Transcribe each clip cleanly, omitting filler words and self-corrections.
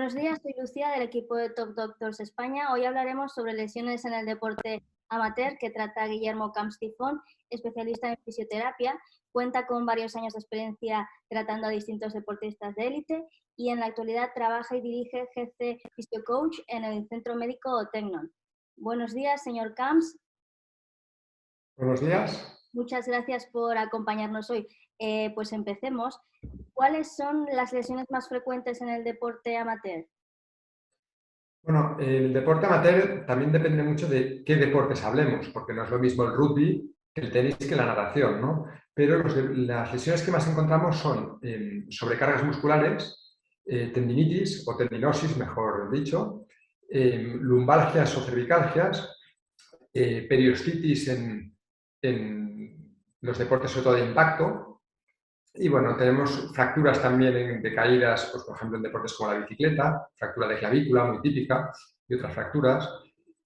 Buenos días, soy Lucía del equipo de Top Doctors España. Hoy hablaremos sobre lesiones en el deporte amateur que trata Guillermo Camps Tifón, especialista en fisioterapia. Cuenta con varios años de experiencia tratando a distintos deportistas de élite y en la actualidad trabaja y dirige GC Fisiocoach en el Centro Médico Tecnon. Buenos días, señor Camps. Buenos días. Muchas gracias por acompañarnos hoy. Pues empecemos. ¿Cuáles son las lesiones más frecuentes en el deporte amateur? Bueno, el deporte amateur también depende mucho de qué deportes hablemos, porque no es lo mismo el rugby que el tenis que la natación, ¿no? Pero las lesiones que más encontramos son sobrecargas musculares, tendinitis o tendinosis, mejor dicho, lumbalgias o cervicalgias, periostitis en los deportes sobre todo de impacto. Y bueno, tenemos fracturas también de caídas, pues, por ejemplo, en deportes como la bicicleta, fractura de clavícula muy típica y otras fracturas.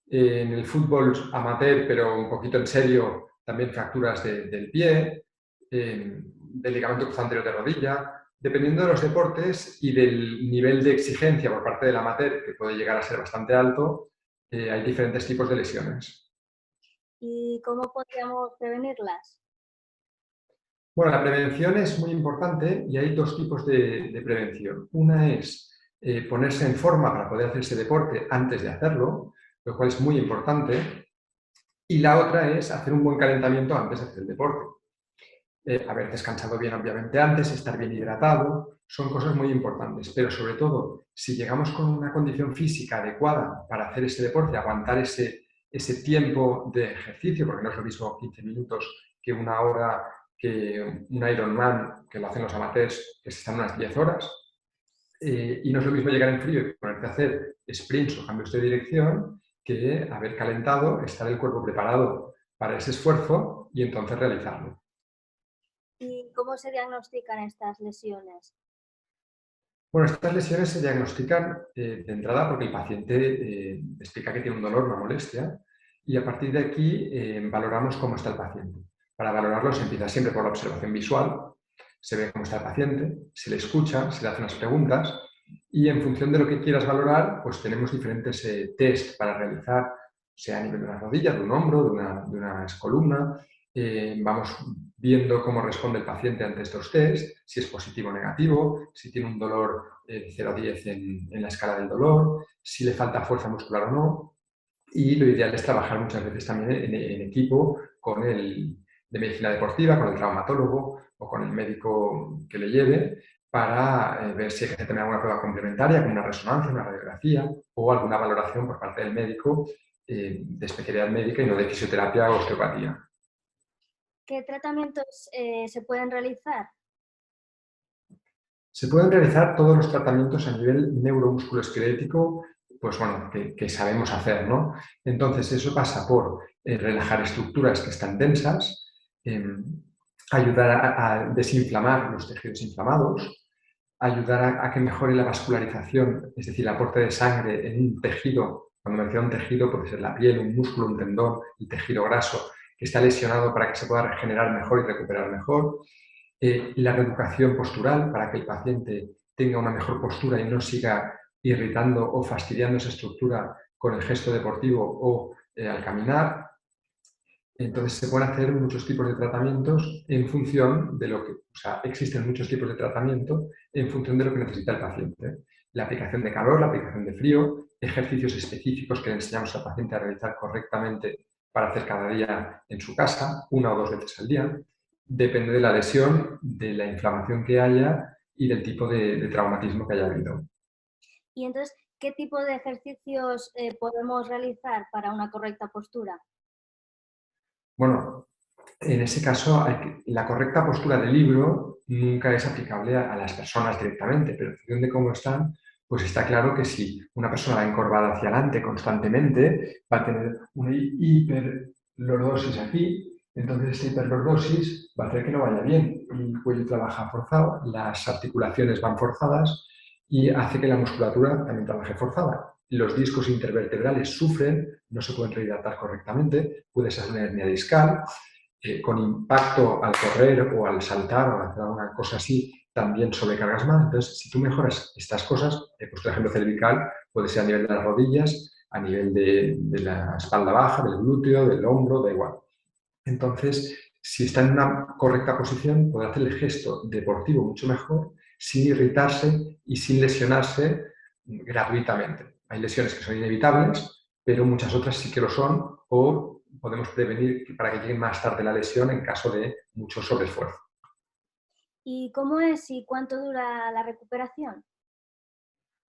En el fútbol amateur, pero un poquito en serio, también fracturas del pie, del ligamento cruzado anterior de rodilla. Dependiendo de los deportes y del nivel de exigencia por parte del amateur, que puede llegar a ser bastante alto, hay diferentes tipos de lesiones. ¿Y cómo podríamos prevenirlas? Bueno, la prevención es muy importante y hay dos tipos de prevención. Una es ponerse en forma para poder hacer ese deporte antes de hacerlo, lo cual es muy importante. Y la otra es hacer un buen calentamiento antes de hacer el deporte. Haber descansado bien, obviamente, antes, estar bien hidratado, son cosas muy importantes. Pero sobre todo, si llegamos con una condición física adecuada para hacer ese deporte, aguantar ese tiempo de ejercicio, porque no es lo mismo 15 minutos que una hora, que un Ironman, que lo hacen los amateurs, que se están unas 10 horas. Y no es lo mismo llegar en frío y ponerte a hacer sprints o cambios de dirección que haber calentado, estar el cuerpo preparado para ese esfuerzo y entonces realizarlo. ¿Y cómo se diagnostican estas lesiones? Bueno, estas lesiones se diagnostican de entrada porque el paciente explica que tiene un dolor, una molestia, y a partir de aquí valoramos cómo está el paciente. Para valorarlo se empieza siempre por la observación visual, se ve cómo está el paciente, se le escucha, se le hacen unas preguntas y en función de lo que quieras valorar, pues tenemos diferentes test para realizar, sea a nivel de una rodilla, de un hombro, de una columna. Vamos viendo cómo responde el paciente ante estos test, si es positivo o negativo, si tiene un dolor de 0 a 10 en la escala del dolor, si le falta fuerza muscular o no. Y lo ideal es trabajar muchas veces también en equipo con el de medicina deportiva, con el traumatólogo o con el médico que le lleve para ver si hay que tener alguna prueba complementaria, como una resonancia, una radiografía o alguna valoración por parte del médico de especialidad médica y no de fisioterapia o osteopatía. ¿Qué tratamientos se pueden realizar? Se pueden realizar todos los tratamientos a nivel neuromusculoesquelético, pues bueno, que sabemos hacer, ¿no? Entonces, eso pasa por relajar estructuras que están tensas, ayudar a desinflamar los tejidos inflamados, ayudar a que mejore la vascularización, es decir, el aporte de sangre en un tejido. Cuando menciono un tejido, puede ser la piel, un músculo, un tendón, el tejido graso, que está lesionado para que se pueda regenerar mejor y recuperar mejor. La reeducación postural para que el paciente tenga una mejor postura y no siga irritando o fastidiando esa estructura con el gesto deportivo o al caminar. Entonces se pueden hacer muchos tipos de tratamientos en función de lo que, o sea, existen muchos tipos de tratamiento en función de lo que necesita el paciente. La aplicación de calor, la aplicación de frío, ejercicios específicos que le enseñamos al paciente a realizar correctamente para hacer cada día en su casa, 1 o 2 veces al día. Depende de la lesión, de la inflamación que haya y del tipo de traumatismo que haya habido. Y entonces, ¿qué tipo de ejercicios podemos realizar para una correcta postura? Bueno, en ese caso, la correcta postura del libro nunca es aplicable a las personas directamente, pero en función de cómo están, pues está claro que si una persona va encorvada hacia adelante constantemente, va a tener una hiperlordosis aquí, entonces esa hiperlordosis va a hacer que no vaya bien. El cuello trabaja forzado, las articulaciones van forzadas y hace que la musculatura también trabaje forzada. Los discos intervertebrales sufren, no se pueden rehidratar correctamente, puede ser una hernia discal, con impacto al correr o al saltar o al hacer alguna cosa así, también sobrecargas más. Entonces, si tú mejoras estas cosas, pues tu ejemplo cervical puede ser a nivel de las rodillas, a nivel de la espalda baja, del glúteo, del hombro, da igual. Entonces, si está en una correcta posición, podrá hacer el gesto deportivo mucho mejor, sin irritarse y sin lesionarse gratuitamente. Hay lesiones que son inevitables, pero muchas otras sí que lo son, o podemos prevenir para que llegue más tarde la lesión en caso de mucho sobreesfuerzo. ¿Y cómo es y cuánto dura la recuperación?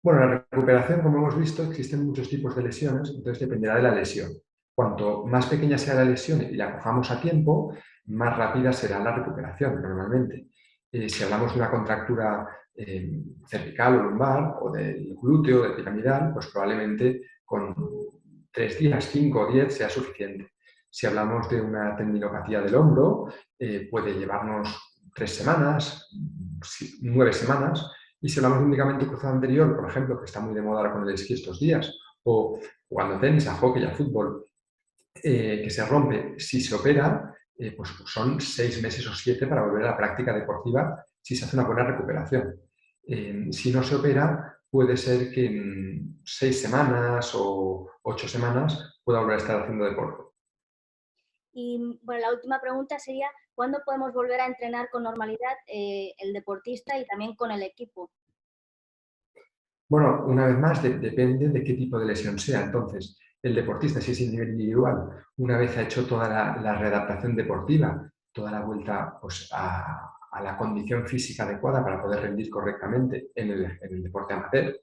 Bueno, la recuperación, como hemos visto, existen muchos tipos de lesiones, entonces dependerá de la lesión. Cuanto más pequeña sea la lesión y la cojamos a tiempo, más rápida será la recuperación normalmente. Si hablamos de una contractura cervical o lumbar, o del glúteo, del piramidal, pues probablemente con 3 días, 5 o 10 sea suficiente. Si hablamos de una tendinopatía del hombro, puede llevarnos 3 semanas, 9 semanas. Y si hablamos de un ligamento cruzado anterior, por ejemplo, que está muy de moda ahora con el esquí estos días, o jugando a tenis, a hockey, a fútbol, que se rompe, si se opera, pues son 6 meses o 7 para volver a la práctica deportiva si se hace una buena recuperación. Si no se opera, puede ser que en 6 semanas o 8 semanas pueda volver a estar haciendo deporte. Y bueno, la última pregunta sería, ¿cuándo podemos volver a entrenar con normalidad el deportista y también con el equipo? Bueno, una vez más, depende de qué tipo de lesión sea. Entonces, el deportista, si es en nivel individual, una vez ha hecho toda la readaptación deportiva, toda la vuelta pues, a la condición física adecuada para poder rendir correctamente en el deporte amateur,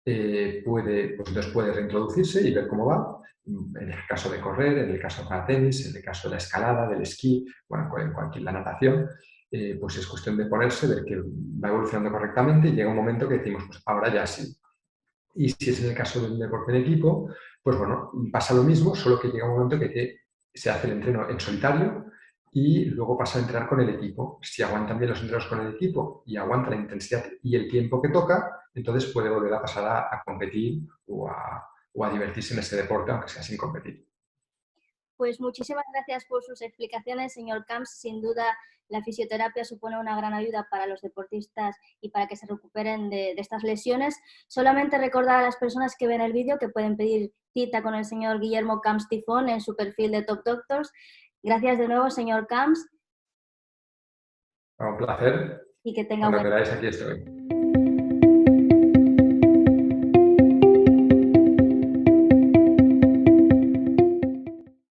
entonces puede reintroducirse y ver cómo va. En el caso de correr, en el caso para tenis, en el caso de la escalada, del esquí, bueno, en cualquier la natación, pues es cuestión de ponerse, ver que va evolucionando correctamente y llega un momento que decimos, pues ahora ya sí. Y si es en el caso de un deporte en equipo, pues bueno, pasa lo mismo, solo que llega un momento que se hace el entreno en solitario y luego pasa a entrenar con el equipo. Si aguantan bien los entrenos con el equipo y aguanta la intensidad y el tiempo que toca, entonces puede volver a pasar a competir o a divertirse en ese deporte, aunque sea sin competir. Pues muchísimas gracias por sus explicaciones, señor Camps. Sin duda, la fisioterapia supone una gran ayuda para los deportistas y para que se recuperen de estas lesiones. Solamente recordar a las personas que ven el vídeo que pueden pedir cita con el señor Guillermo Camps Tifón en su perfil de Top Doctors. Gracias de nuevo, señor Camps, Un placer. y que tenga Cuando buen queráis, aquí estoy.